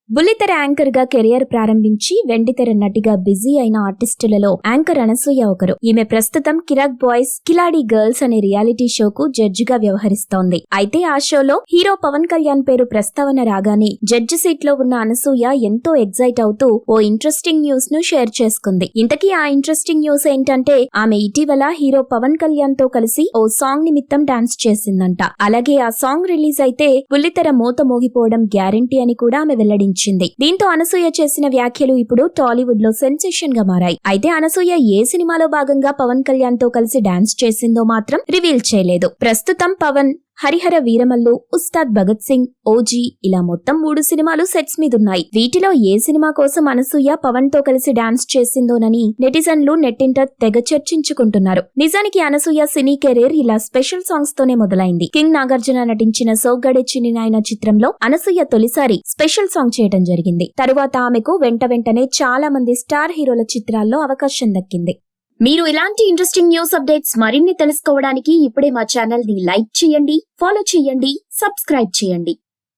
బుల్లితెర యాంకర్ గా కెరియర్ ప్రారంభించి వెండితెర నటిగా బిజీ అయిన ఆర్టిస్టులలో యాంకర్ అనసూయ ఒకరు. ఈమె ప్రస్తుతం కిరాక్ బాయ్స్ కిలాడి గర్ల్స్ అనే రియాలిటీ షోకు జడ్జిగా వ్యవహరిస్తోంది. అయితే ఆ షోలో హీరో పవన్ కళ్యాణ్ పేరు ప్రస్తావన రాగానే జడ్జి సీట్ లో ఉన్న అనసూయ ఎంతో ఎగ్జైట్ అవుతూ ఓ ఇంట్రెస్టింగ్ న్యూస్ ను షేర్ చేసుకుంది. ఇంతకీ ఆ ఇంట్రెస్టింగ్ న్యూస్ ఏంటంటే ఆమె ఇటీవల హీరో పవన్ కళ్యాణ్ తో కలిసి ఓ సాంగ్ నిమిత్తం డాన్స్ చేసిందంట. అలాగే ఆ సాంగ్ రిలీజ్ అయితే బుల్లితెర మోత మోగిపోవడం గ్యారంటీ అని కూడా ఆమె వెల్లడించింది. దీంతో అనసూయ చేసిన వ్యాఖ్యలు ఇప్పుడు టాలీవుడ్ లో సెన్సేషన్ గా మారాయి. అయితే అనసూయ ఏ సినిమాలో భాగంగా పవన్ కళ్యాణ్ తో కలిసి డాన్స్ చేసిందో మాత్రం రివీల్ చేయలేదు. ప్రస్తుతం పవన్, హరిహర వీరమల్లు, ఉస్తాద్ భగత్ సింగ్, ఓజీ ఇలా మొత్తం 3 సినిమాలు సెట్స్ మీదున్నాయి. వీటిలో ఏ సినిమా కోసం అనసూయ పవన్ తో కలిసి డాన్స్ చేసిందోనని నెటిజన్లు నెట్టింట తెగ చర్చించుకుంటున్నారు. నిజానికి అనసూయ సినీ కెరీర్ ఇలా స్పెషల్ సాంగ్స్ తోనే మొదలైంది. కింగ్ నాగార్జున నటించిన సోగ్గాడే చిన్ని నాయన చిత్రంలో అనసూయ తొలిసారి స్పెషల్ సాంగ్ చేయడం జరిగింది. తరువాత ఆమెకు వెంటనే చాలా మంది స్టార్ హీరోల చిత్రాల్లో అవకాశం దక్కింది. మీరు ఇలాంటి ఇంట్రెస్టింగ్ న్యూస్ అప్డేట్స్ మరిన్ని తెలుసుకోవడానికి ఇప్పుడే మా ఛానల్ ని లైక్ చేయండి, ఫాలో చేయండి, సబ్స్క్రైబ్ చేయండి.